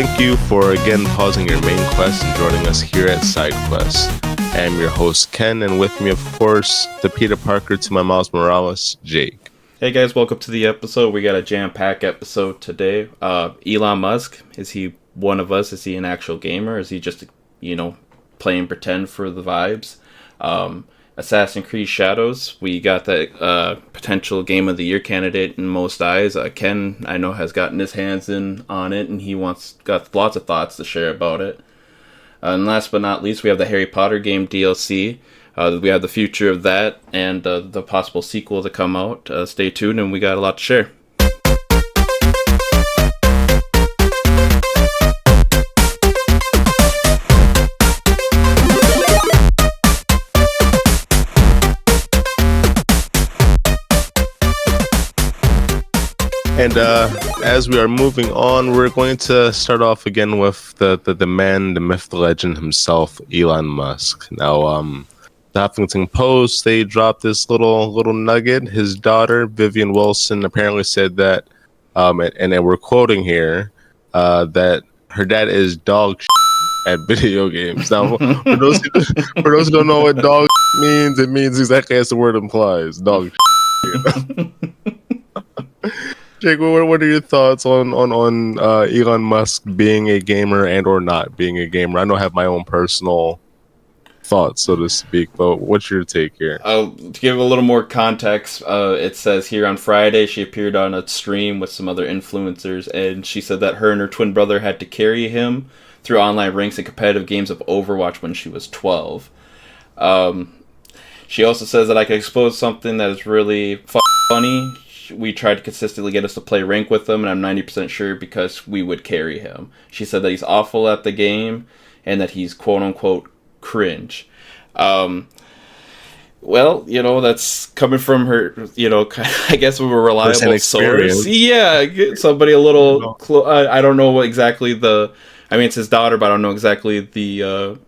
thank you for again pausing your main quest and joining us here at Side Quest. I am your host, Ken, and with me, of course, the Peter Parker to my Miles Morales, Jake. Hey guys, welcome to the episode. We got a jam-packed episode today. Elon Musk, is he one of us? Is he an actual gamer? Is he just, playing pretend for the vibes? Assassin's Creed Shadows, we got the potential Game of the Year candidate in most eyes. Ken, I know, has gotten his hands in on it, and got lots of thoughts to share about it. And last but not least, we have the Harry Potter game DLC. We have the future of that and the possible sequel to come out. Stay tuned, and we got a lot to share. And as we are moving on, we're going to start off again with the man, the myth, the legend himself, Elon Musk. Now, the Huffington Post, they dropped this little nugget. His daughter, Vivian Wilson, apparently said that, and we're quoting here, that her dad is dog shit at video games. Now, for those who don't know what dog shit means, it means exactly as the word implies, dog shit. Jake, what are your thoughts on Elon Musk being a gamer and or not being a gamer? I know I have my own personal thoughts, so to speak, but what's your take here? To give a little more context, it says here on Friday she appeared on a stream with some other influencers, and she said that her and her twin brother had to carry him through online ranks and competitive games of Overwatch when she was 12. She also says that I could expose something that is really funny. We tried to consistently get us to play rank with him, and I'm 90% sure because we would carry him. She said that he's awful at the game and that he's quote-unquote cringe. Well, that's coming from her, I guess from a reliable source. Yeah, somebody a little... I don't know what exactly it's his daughter, but I don't know exactly the...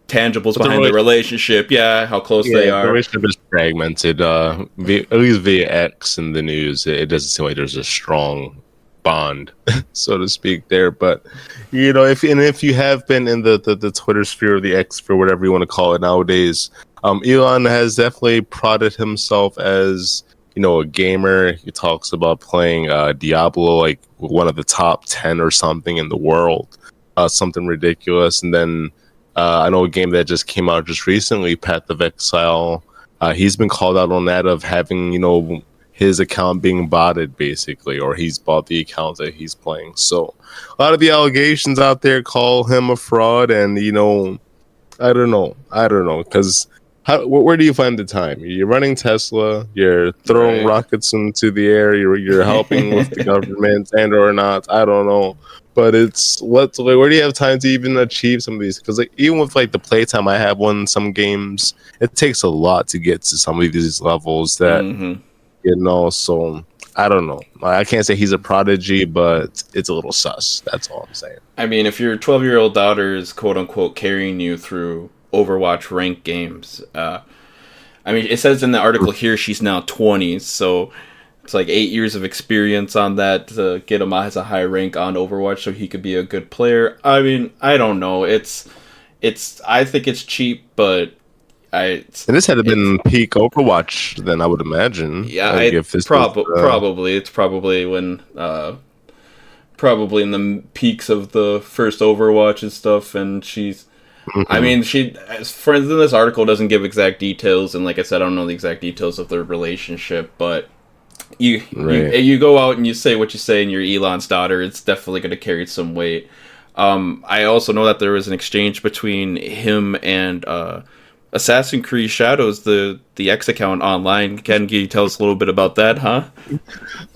tangibles behind the relationship, how close they are. The relationship is fragmented. At least via X in the news, it doesn't seem like there's a strong bond, so to speak, there. But if you have been in the Twitter sphere or the X sphere, whatever you want to call it nowadays, Elon has definitely prodded himself as a gamer. He talks about playing Diablo, like one of the top 10 or something in the world, something ridiculous, and then. I know a game that just came out just recently, Path of Exile. He's been called out on that of having, his account being botted, basically, or he's bought the account that he's playing. So a lot of the allegations out there call him a fraud, and, I don't know, because where do you find the time? You're running Tesla, you're throwing rockets into the air, you're helping with the government, and or not, I don't know. But where do you have time to even achieve some of these? Because even with the playtime I have on some games, it takes a lot to get to some of these levels that So I don't know. I can't say he's a prodigy, but it's a little sus. That's all I'm saying. I mean, if your 12-year-old daughter is quote unquote carrying you through Overwatch ranked games, it says in the article here she's now 20, so. It's 8 years of experience on that to get him as a high rank on Overwatch so he could be a good player. I don't know. I think it's cheap, but and this had been peak Overwatch, then I would imagine. Yeah, probably. It's probably when probably in the peaks of the first Overwatch and stuff, and she's for instance, this article doesn't give exact details, and like I said, I don't know the exact details of their relationship, but you go out and you say what you say and you're Elon's daughter, it's definitely going to carry some weight. I also know that there was an exchange between him and Assassin's Creed Shadows, the X account online. Can you tell us a little bit about that, huh?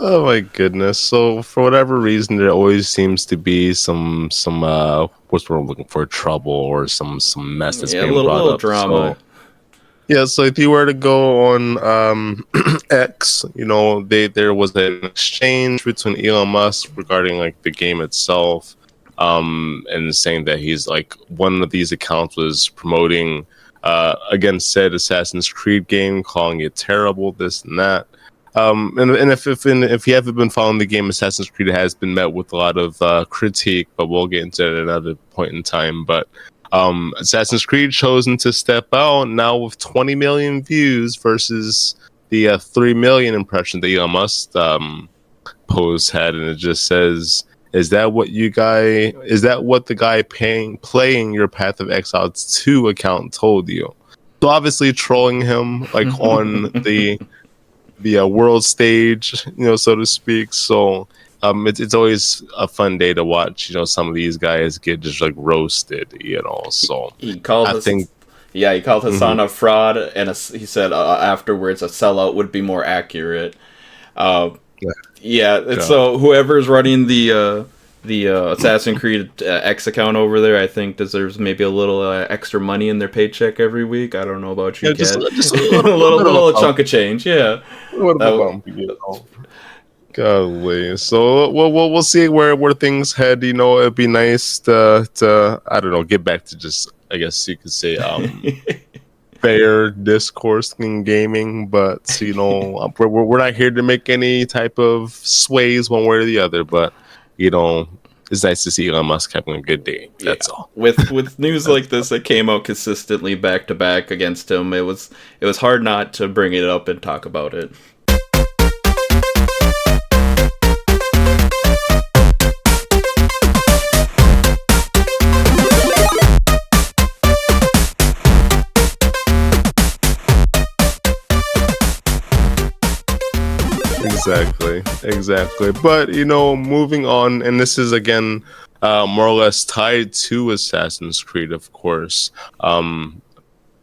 Oh my goodness. So for whatever reason, there always seems to be some what's the word I'm looking for, trouble or some mess that's being brought little up. Drama. So if you were to go on X, there was an exchange between Elon Musk regarding the game itself, and saying that he's one of these accounts was promoting against said Assassin's Creed game, calling it terrible, this and that. And if you haven't been following the game, Assassin's Creed has been met with a lot of critique, but we'll get into it at another point in time. But Assassin's Creed chosen to step out now with 20 million views versus the 3 million impression that Elon Musk post had, and it just says, Is that what the guy playing your Path of Exile 2 account told you? So obviously trolling him like on the world stage, so to speak. So it's always a fun day to watch, some of these guys get just like roasted, So he called he called Hassan a fraud, and he said afterwards a sellout would be more accurate. So whoever's running the Assassin's Creed X account over there, I think deserves maybe a little extra money in their paycheck every week. I don't know about you, just Ken. just a little chunk of change, yeah. Golly. So we'll see where things head. It'd be nice to I don't know, get back to just, I guess you could say, fair discourse in gaming, but we're not here to make any type of sways one way or the other, but it's nice to see Elon Musk having a good day. That's all. With news like this that came out consistently back to back against him, it was hard not to bring it up and talk about it. Exactly. But moving on, and this is again more or less tied to Assassin's Creed, of course.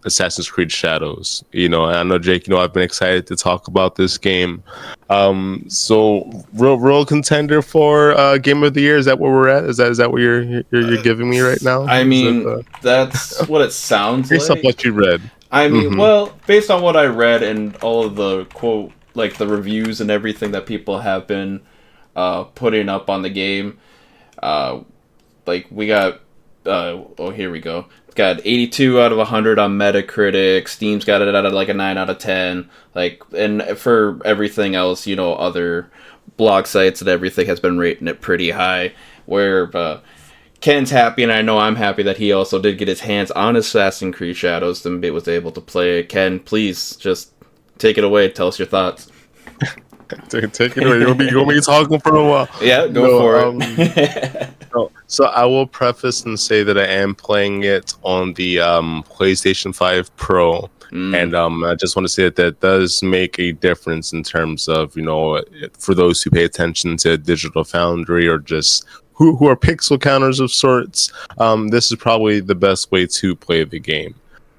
Assassin's Creed Shadows. I know, Jake, I've been excited to talk about this game. So real contender for Game of the Year. Is that where we're at? Is that what you're giving me right now? I mean, that's what it sounds based like. Based off what you read. I mean, well, based on what I read and all of the quote, like the reviews and everything that people have been putting up on the game, like we got here we go. Got 82 out of 100 on Metacritic. Steam's got it at like a 9 out of 10. Like, and for everything else, other blog sites and everything has been rating it pretty high. Where Ken's happy, and I know I'm happy that he also did get his hands on Assassin's Creed Shadows and was able to play it. Ken, please just take it away. Tell us your thoughts. Take it away. You want me to talk for a while? Yeah, go for it. So I will preface and say that I am playing it on the PlayStation 5 Pro. And I just want to say that does make a difference in terms of, for those who pay attention to Digital Foundry or just who are pixel counters of sorts, this is probably the best way to play the game.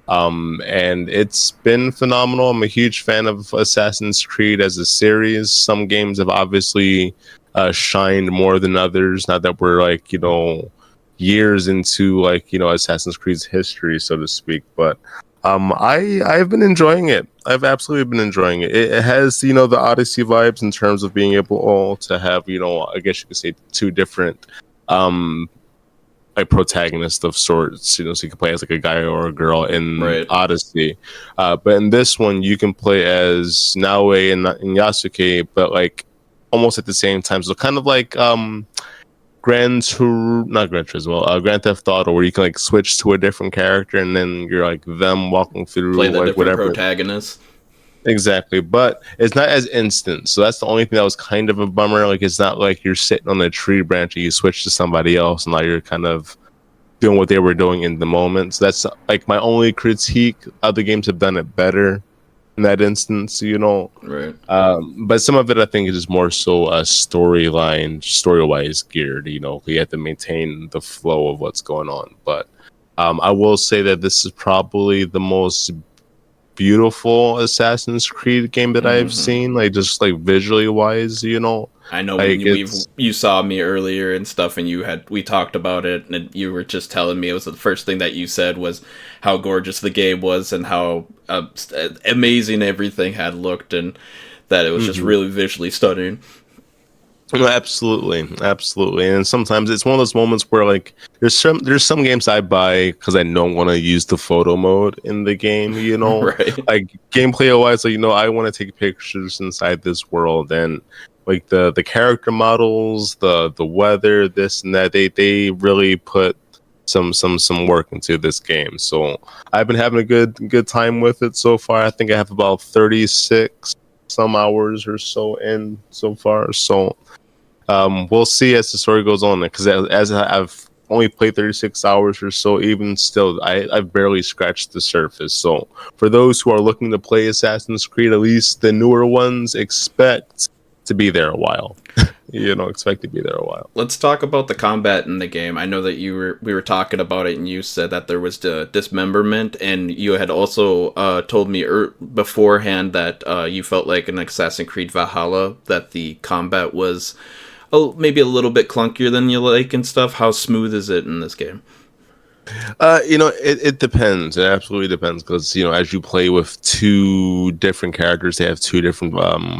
And it's been phenomenal. I'm a huge fan of Assassin's Creed as a series. Some games have obviously shined more than others. Not that we're like, years into like, Assassin's Creed's history, so to speak. But I've been enjoying it. I've absolutely been enjoying it. It has, the Odyssey vibes in terms of being able to have, I guess you could say two different like protagonist of sorts, so you can play as like a guy or a girl in Odyssey, but in this one you can play as Naoe and Yasuke, but like almost at the same time, so kind of like Grand Theft Auto, where you can like switch to a different character and then you're like them walking through play the like different whatever protagonists. Exactly, but it's not as instant, so that's the only thing that was kind of a bummer. Like, it's not like you're sitting on a tree branch and you switch to somebody else and now you're kind of doing what they were doing in the moment. So that's like my only critique. Other games have done it better in that instance, Right. But some of it I think is just more so a story-wise geared. You have to maintain the flow of what's going on. But I will say that this is probably the most beautiful Assassin's Creed game that I've seen, like just like visually wise, I know like when you saw me earlier and stuff, and we talked about it, and you were just telling me, it was the first thing that you said was how gorgeous the game was and how amazing everything had looked, and that it was just really visually stunning. No, absolutely, and sometimes it's one of those moments where like there's some games I buy because I don't want to use the photo mode in the game. Right. Like gameplay wise, like I want to take pictures inside this world, and like the character models, the weather, this and that. They really put some work into this game. So I've been having a good time with it so far. I think I have about 36 some hours or so in so far. So we'll see as the story goes on, because as I've only played 36 hours or so, even still, I've barely scratched the surface. So for those who are looking to play Assassin's Creed, at least the newer ones, expect to be there a while. Expect to be there a while. Let's talk about the combat in the game. I know that we were talking about it, and you said that there was the dismemberment, and you had also told me beforehand that you felt like in Assassin's Creed Valhalla that the combat was maybe a little bit clunkier than you like and stuff. How smooth is it in this game? It depends. It absolutely depends, because as you play with two different characters, they have two different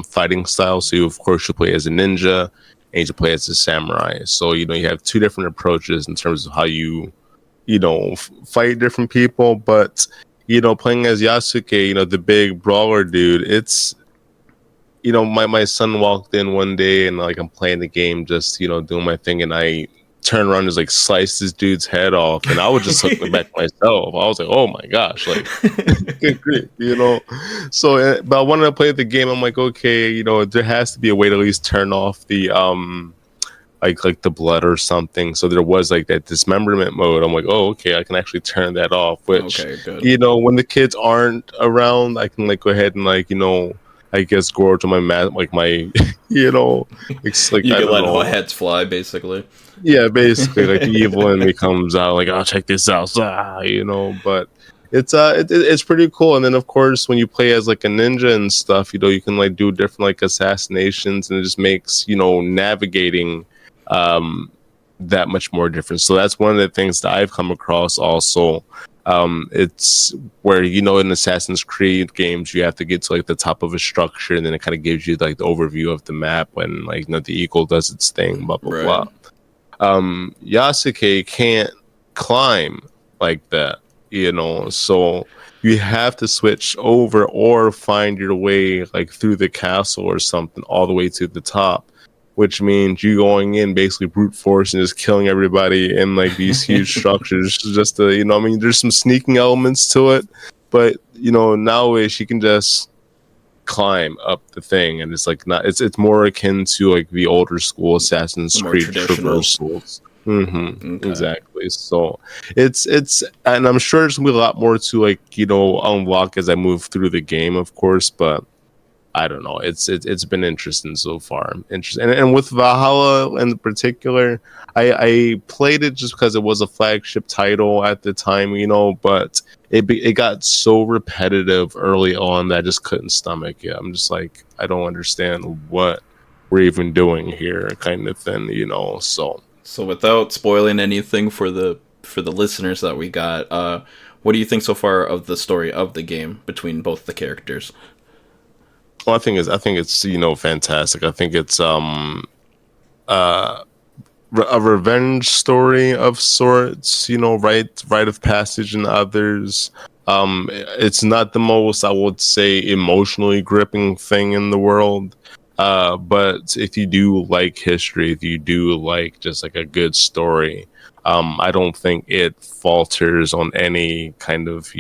fighting styles. So of course you play as a ninja, and you play as a samurai. So you have two different approaches in terms of how you fight different people. But playing as Yasuke, the big brawler dude, it's my son walked in one day, and like I'm playing the game, just doing my thing, and I turn around and just like slice this dude's head off, and I was just looking back myself. I was like, oh my gosh, like good grief. So but I wanted to play the game. I'm like, okay, there has to be a way to at least turn off the like the blood or something. So there was like that dismemberment mode. I'm like, oh, okay, I can actually turn that off, which Okay, good. when the kids aren't around, I can like go ahead and like I guess gorge on my mat, like my it's like You I can don't let know. heads fly, basically. Yeah, basically, like the evil in me comes out, like, "I'll check this out," But it's pretty cool. And then of course, when you play as like a ninja and stuff, you can like do different like assassinations, and it just makes navigating um that much more different. So that's one of the things that I've come across also. It's where in Assassin's Creed games you have to get to like the top of a structure, and then it kind of gives you like the overview of the map when like the eagle does its thing, blah blah Right. blah. Yasuke can't climb like that, so you have to switch over or find your way like through the castle or something all the way to the top, which means you going in basically brute force and just killing everybody in like these huge structures just to, there's some sneaking elements to it, but nowadays you can just climb up the thing, and it's like not it's more akin to like the older school Assassin's More Creed traditional. traversals. Okay. Exactly. So it's and I'm sure there's gonna be a lot more to like unlock as I move through the game, of course, but I don't know. It's been interesting so far. Interesting, and with Valhalla in particular, I played it just because it was a flagship title at the time, but it got so repetitive early on that I just couldn't stomach it. I'm just like, I don't understand what we're even doing here, kind of thing, So So without spoiling anything for the listeners that we got, what do you think so far of the story of the game between both the characters? well, I think it's fantastic. I think it's uh a revenge story of sorts, rite of passage in others. It's not the most, I would say, emotionally gripping thing in the world. But if you do like history, if you do like just like a good story, I don't think it falters on any kind of,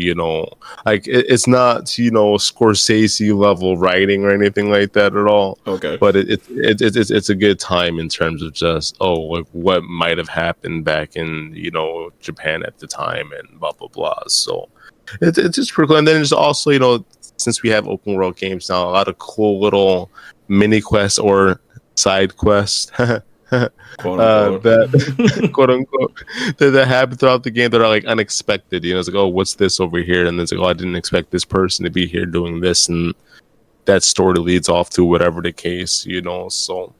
like it's not, Scorsese level writing or anything like that at all. Okay. But it's a good time in terms of just like what might have happened back in Japan at the time and blah blah blah. So it's just pretty cool. And then there's also since we have open world games now, a lot of cool little mini quests or side quests Quote unquote. that quote unquote that happen throughout the game that are like unexpected. It's like, oh, what's this over here? And then it's like, oh, I didn't expect this person to be here doing this, and that story leads off to whatever the case. So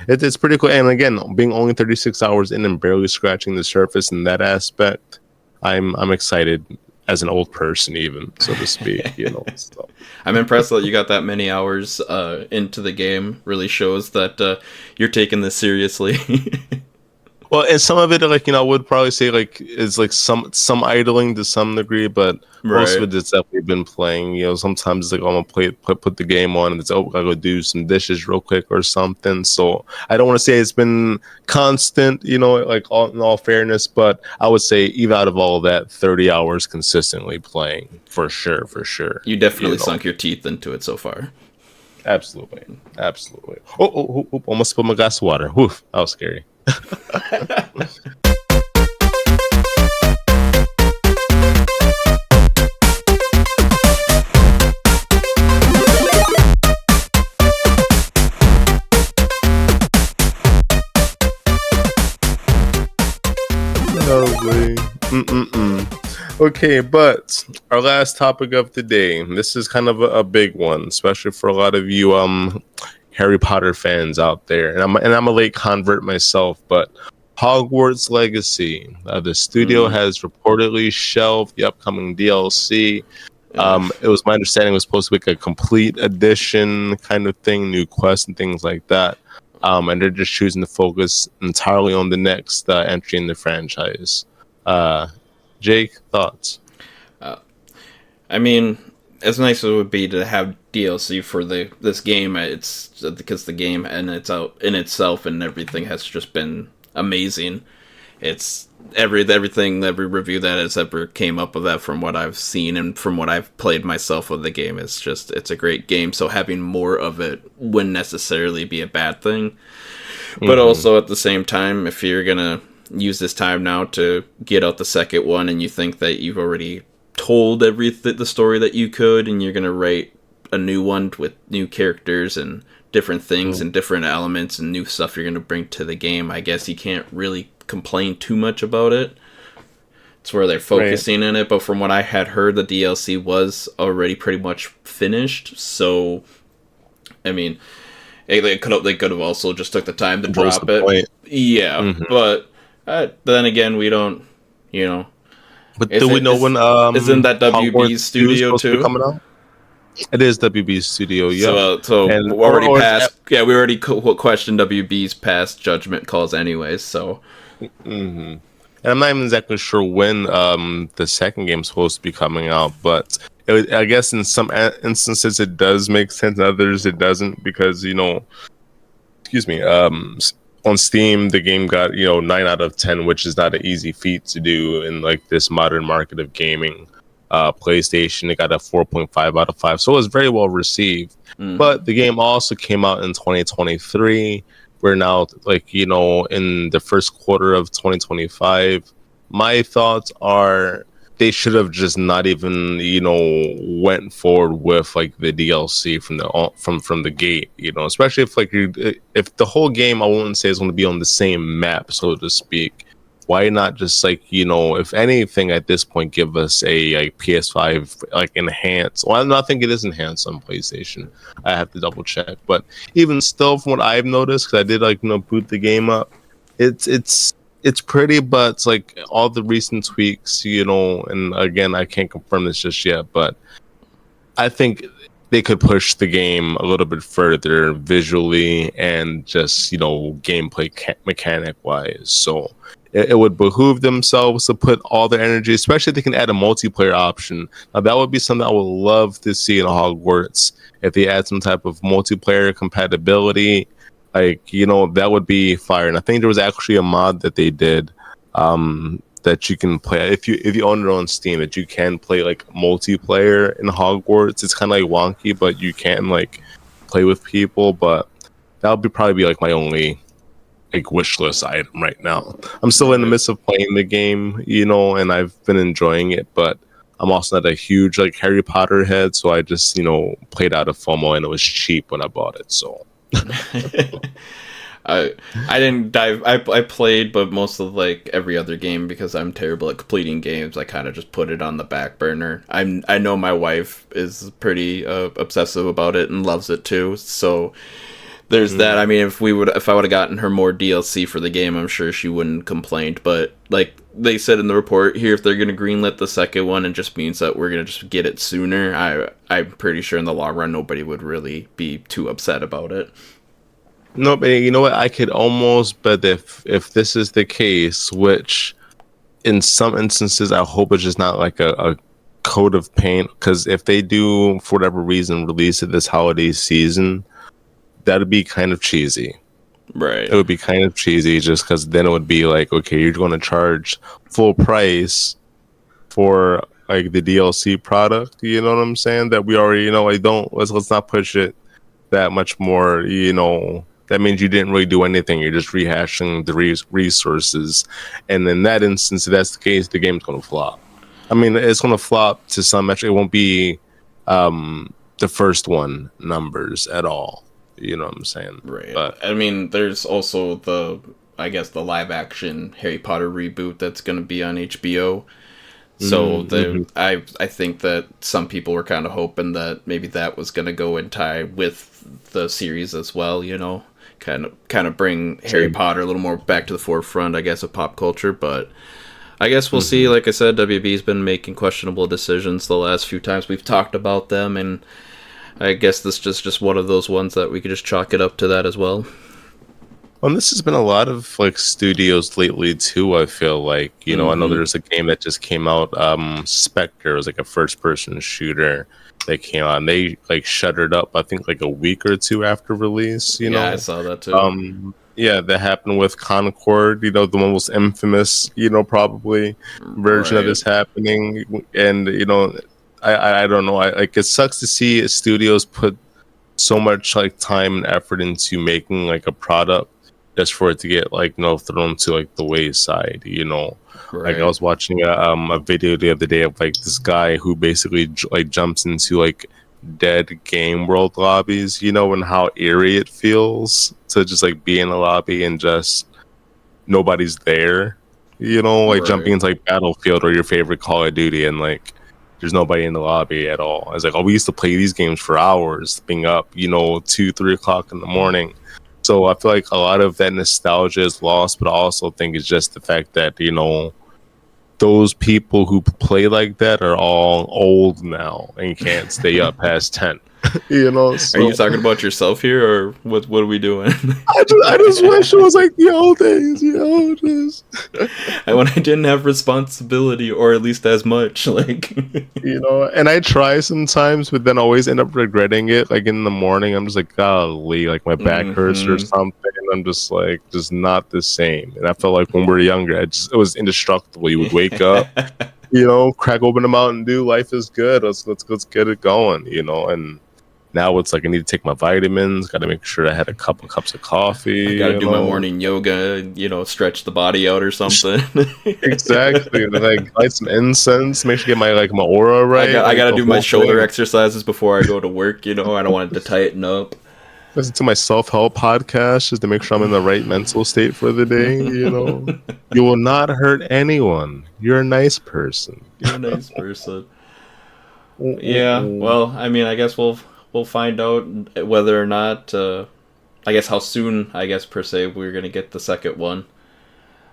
it's pretty cool. And again, being only 36 hours in and barely scratching the surface in that aspect, I'm excited as an old person, even so to speak. So. I'm impressed that you got that many hours into the game. Really shows that you're taking this seriously. Well, and some of it, like, I would probably say, like, is like some idling to some degree, but most of it has definitely been playing. Sometimes it's like, I'm gonna put the game on, and it's, I gotta do some dishes real quick or something. So I don't want to say it's been constant, like, in all fairness, but I would say even out of all of that, 30 hours consistently playing for sure. You definitely sunk your teeth into it so far. Absolutely. Oh, almost spilled my glass of water. Woof, that was scary. Lovely. Okay, but our last topic of the day. This is kind of a big one, especially for a lot of you Harry Potter fans out there. And I'm a late convert myself, but Hogwarts Legacy. The studio has reportedly shelved the upcoming DLC. It was my understanding it was supposed to be like a complete edition kind of thing, new quests and things like that. And they're just choosing to focus entirely on the next entry in the franchise. Jake, thoughts? I mean, as nice as it would be to have DLC for this game, it's because the game in itself and everything has just been amazing. It's everything, every review that has ever came up of that, from what I've seen and from what I've played myself with the game, it's a great game. So having more of it wouldn't necessarily be a bad thing. But also at the same time, if you're gonna use this time now to get out the second one, and you think that you've already told the story that you could, and you're gonna write a new one with new characters and different things and different elements and new stuff you're gonna bring to the game, I guess you can't really complain too much about it. It's where they're focusing in it, but from what I had heard, the DLC was already pretty much finished. So, I mean, they could have also just took the time to drop it. Point. Yeah, but then again, we don't, But do we know when? Isn't that WB's studio too? Coming out? It is WB's studio, yeah. So and we already passed. We already questioned WB's past judgment calls, anyways. So, and I'm not even exactly sure when the second game's supposed to be coming out, but I guess in some instances it does make sense, in others it doesn't, because excuse me, on Steam the game got 9 out of 10, which is not an easy feat to do in like this modern market of gaming. PlayStation, it got a 4.5 out of 5, so it was very well received. But the game also came out in 2023. We're now in the first quarter of 2025. My thoughts are they should have just not even went forward with like the DLC from the gate, especially if the whole game, I wouldn't say is going to be on the same map, so to speak. Why not just if anything at this point, give us a PS5 enhanced? Well, I think it is enhanced on PlayStation. I have to double check, but even still, from what I've noticed, because I did boot the game up, it's pretty, but it's like all the recent tweaks, and again, I can't confirm this just yet, but I think they could push the game a little bit further visually and just gameplay mechanic wise. So it would behoove themselves to put all their energy, especially if they can add a multiplayer option. Now, that would be something I would love to see in Hogwarts. If they add some type of multiplayer compatibility, that would be fire. And I think there was actually a mod that they did that you can play if you own it on Steam, that you can play multiplayer in Hogwarts. It's kind of wonky, but you can play with people. But that would probably be my only wish list item right now. I'm still in the midst of playing the game, and I've been enjoying it, but I'm also not a huge Harry Potter head, so I just played out of FOMO, and it was cheap when I bought it. So I didn't dive. I played, but most of every other game, because I'm terrible at completing games, I kind of just put it on the back burner. I know my wife is pretty obsessive about it and loves it too, so there's that. I mean, if I would have gotten her more DLC for the game, I'm sure she wouldn't complain. But they said in the report here, if they're going to greenlit the second one, it just means that we're going to just get it sooner. I'm pretty sure in the long run, nobody would really be too upset about it. No, but you know what? I could almost bet if this is the case, which in some instances I hope it's just not like a coat of paint, because if they do for whatever reason release it this holiday season, that'd be kind of cheesy. Right. It would be kind of cheesy just because then it would be like, okay, you're going to charge full price for like the DLC product. You know what I'm saying? That we already, let's not push it that much more. That means you didn't really do anything. You're just rehashing the resources. And in that instance, if that's the case, the game's going to flop. I mean, it's going to flop to some measure. It won't be the first one numbers at all. You know what I'm saying? Right. But I mean, there's also the live action Harry Potter reboot that's going to be on HBO. So I think that some people were kind of hoping that maybe that was going to go and tie with the series as well, kind of bring Harry Potter a little more back to the forefront, I guess, of pop culture. But I guess we'll see. Like I said, WB's been making questionable decisions the last few times we've talked about them, and I guess this is just one of those ones that we could just chalk it up to that as well. Well, this has been a lot of like studios lately too. I feel like I know there's a game that just came out. Spectre, it was like a first-person shooter that came out. And they like shuttered up, I think, like a week or two after release. Yeah, I saw that too. Yeah, that happened with Concord. The one most infamous, probably version of this happening. And I don't know. It sucks to see studios put so much like time and effort into making like a product just for it to get like thrown to like the wayside. Like I was watching a video the other day of like this guy who basically like jumps into like dead game world lobbies, and how eerie it feels to just like be in a lobby and just nobody's there. Jumping into like Battlefield or your favorite Call of Duty and like there's nobody in the lobby at all. I was like, we used to play these games for hours, being up, 2-3 o'clock in the morning. So I feel like a lot of that nostalgia is lost, but I also think it's just the fact that, those people who play like that are all old now and can't stay up past 10. So. Are you talking about yourself here, or what are we doing? I just wish it was like the old days, when I didn't have responsibility, or at least as much, like and I try sometimes, but then always end up regretting it. Like in the morning, I'm just like, golly, like my back hurts or something, and I'm just like, just not the same. And I felt like when we were younger, it was indestructible. You would wake up, crack open a Mountain Dew, life is good. Let's get it going, and now it's like I need to take my vitamins. Got to make sure I had a couple cups of coffee. I got to do my morning yoga. Stretch the body out or something. Exactly. Like light some incense. Make sure to get my aura right. I got to do my shoulder exercises before I go to work. I don't want it to tighten up. Listen to my self-help podcast just to make sure I'm in the right mental state for the day. You will not hurt anyone. You're a nice person. You're a nice person. Yeah. Well, I mean, I guess we'll find out whether or not, I guess how soon, per se, we're going to get the second one.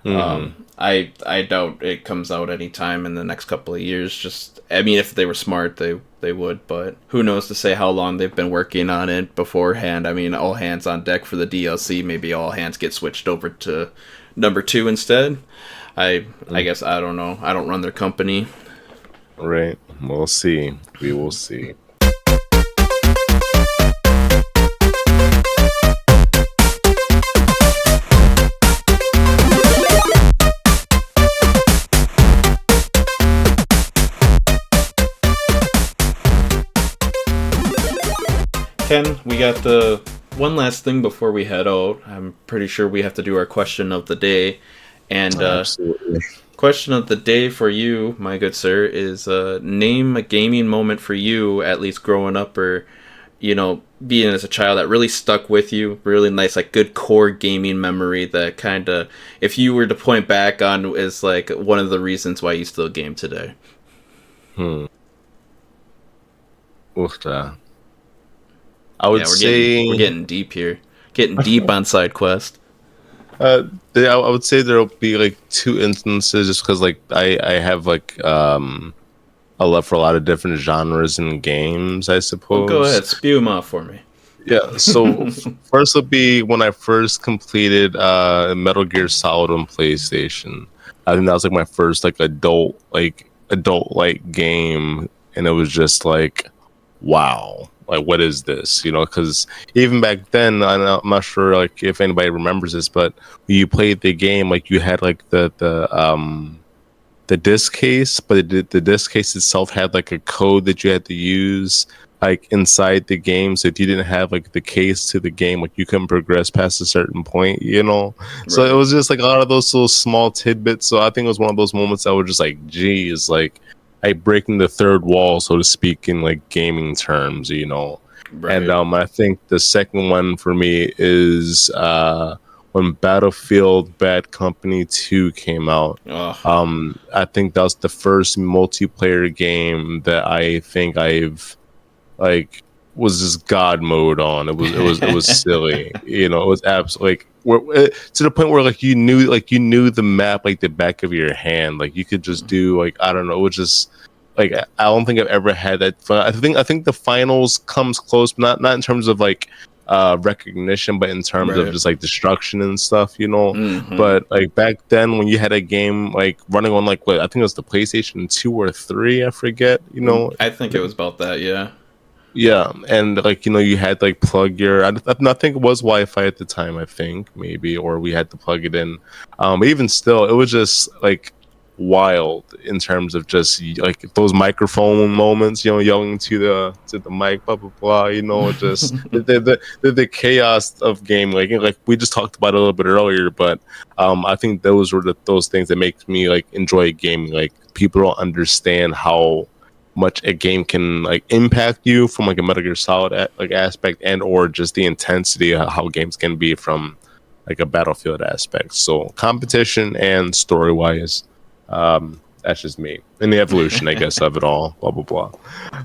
I doubt it comes out anytime in the next couple of years. If they were smart, they would, but who knows to say how long they've been working on it beforehand. I mean, all hands on deck for the DLC. Maybe all hands get switched over to number 2 instead. I guess, I don't know. I don't run their company. Right. We'll see. We will see. Ken, we got the one last thing before we head out. I'm pretty sure we have to do our question of the day. And question of the day for you, my good sir, is name a gaming moment for you, at least growing up or, being as a child, that really stuck with you. Really nice, like good core gaming memory that kind of, if you were to point back on, is like one of the reasons why you still game today. I would say we're getting deep here. Getting deep on side quest. I would say there'll be like two instances, just because like I have like a love for a lot of different genres and games, I Well, go suppose. ahead, spew them off for me. Yeah. So first would be when I first completed Metal Gear Solid on PlayStation. I think that was like my first like adult like game, and it was just like, wow, like what is this? You know, because even back then, I'm not sure like if anybody remembers this, but when you played the game, like you had like the disc case, but the disc case itself had like a code that you had to use like inside the game. So if you didn't have like the case to the game, like you couldn't progress past a certain point, you know. So it Right. was just like a lot of those little small tidbits. So I think it was one of those moments that were just like, geez, like breaking the third wall, so to speak, in like gaming terms, you know. And Right. I think the second one for me is when Battlefield Bad Company 2 came out. Oh. I think that was the first multiplayer game that I think I've like was just God mode on. It was silly, you know. It was absolutely like to the point where like you knew the map like the back of your hand. Like you could just do like I don't know. It was just like I don't think I've ever had that fun. I think the finals comes close, not in terms of like recognition, but in terms of Right. just like destruction and stuff, you know. Mm-hmm. But like back then when you had a game like running on like what I think it was the PlayStation 2 or 3, I forget, you know. I think it was about that, yeah. Yeah, and like you know, you had like plug your. I think it was Wi-Fi at the time. I think maybe, or we had to plug it in. But even still, it was just like wild in terms of just like those microphone moments. You know, yelling to the mic, blah blah blah. You know, just the chaos of game. Like we just talked about it a little bit earlier, but I think those were those things that make me like enjoy gaming. Like people don't understand how much a game can like impact you from like a Metal Gear Solid like aspect, and or just the intensity of how games can be from like a Battlefield aspect. So competition and story wise, that's just me and the evolution, I guess, of it all. Blah blah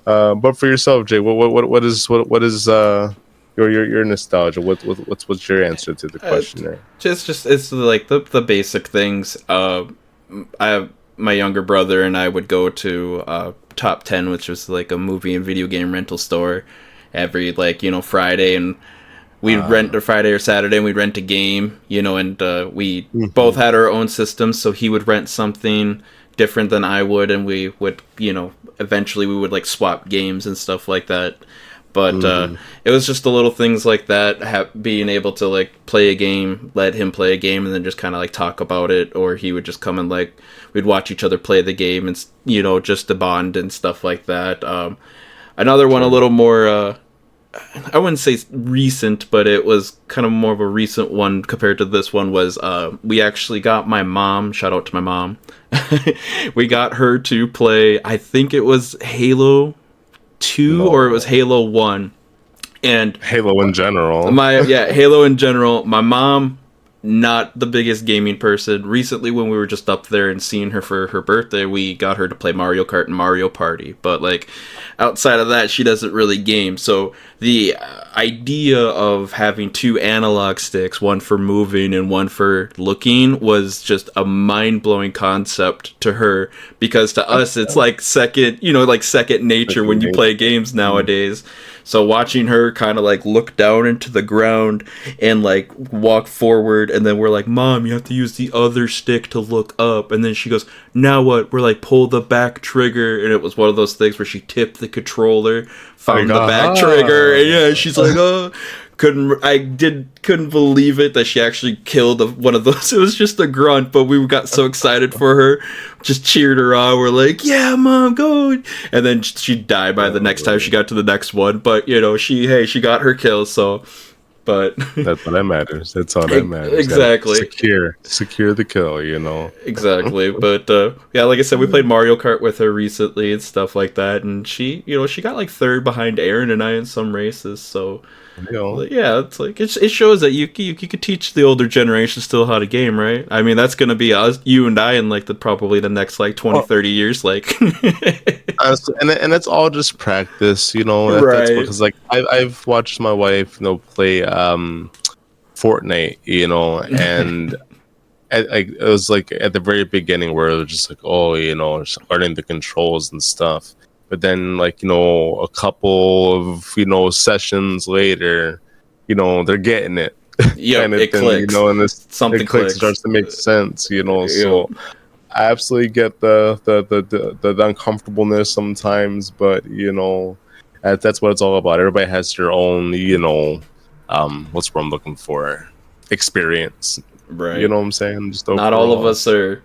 blah. But for yourself, Jay, what is your nostalgia? What's your answer to the question there? Just it's like the basic things. I my younger brother and I would go to Top 10, which was like a movie and video game rental store every like Friday, and we'd rent a Friday or Saturday, and we'd rent a game, and we both had our own systems, so he would rent something different than I would, and we would eventually we would like swap games and stuff like that. But it was just the little things like that, being able to like play a game, let him play a game, and then just kind of like talk about it, or he would just come and like we'd watch each other play the game, and just to bond and stuff like that. Another one, a little more, I wouldn't say recent, but it was kind of more of a recent one compared to this one. Was we actually got my mom? Shout out to my mom. We got her to play. I think it was Halo 2 or it was Halo 1, and Halo in general. Halo in general. My mom, not the biggest gaming person. Recently, when we were just up there and seeing her for her birthday, we got her to play Mario Kart and Mario Party. But like outside of that, she doesn't really game. So the idea of having two analog sticks, one for moving and one for looking, was just a mind-blowing concept to her, because to us it's like second nature when you play games nowadays. So watching her kind of like look down into the ground and like walk forward, and then we're like, "Mom, you have to use the other stick to look up." And then she goes, "Now what?" We're like, "Pull the back trigger." And it was one of those things where she tipped the controller, found the back trigger, and yeah, she's like, "Oh." Couldn't believe it that she actually killed one of those. It was just a grunt, but we got so excited for her, just cheered her on. We're like, "Yeah, Mom, go!" And then she died by the next time she got to the next one. But she got her kill. So, but that's all that matters. That's all that matters. Exactly. Secure the kill. Exactly. But yeah, like I said, we played Mario Kart with her recently and stuff like that, and she got like third behind Aaron and I in some races. So. Yeah, it's like it shows that you could teach the older generation still how to game, right? I mean, that's gonna be us, you and I, in like probably the next like 20-30 years, like. And it's all just practice, right? That's because like I've watched my wife, play Fortnite, and it was like at the very beginning where it was just like, oh, just learning the controls and stuff. But then, like, a couple of sessions later, they're getting it. Yeah, kind of it thing, clicks. and this Something it clicks, clicks. starts to make sense, Yeah. So I absolutely get the uncomfortableness sometimes, but that's what it's all about. Everybody has their own, what's what I'm looking for, experience. Right. You know what I'm saying? Just Not all of overall. us are,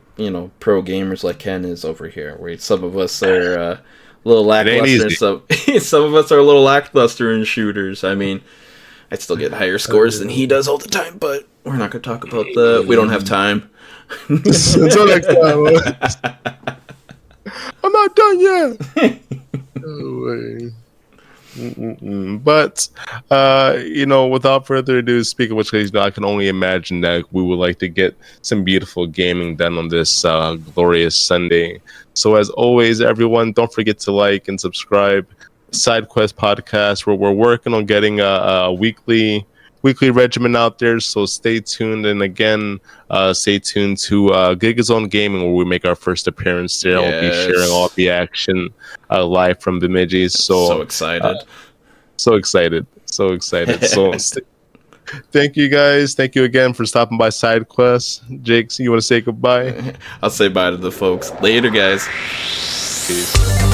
pro gamers like Ken is over here. Where some of us are a little lackluster, easy. and some of us are a little lackluster in shooters. I mean, I still get higher scores than he does all the time, but we're not going to talk about that. We don't have time. Until next time. I'm not done yet. No way. But without further ado, speaking of which, I can only imagine that we would like to get some beautiful gaming done on this glorious Sunday. So as always, everyone, don't forget to like and subscribe. SideQuest podcast, where we're working on getting a weekly regimen out there, so stay tuned. And again, stay tuned to Gigazone Gaming, where we make our first appearance there. I'll be sharing all the action live from Bemidji. So excited. So excited. So thank you guys. Thank you again for stopping by SideQuest. Jake, you want to say goodbye? I'll say bye to the folks. Later, guys. Peace.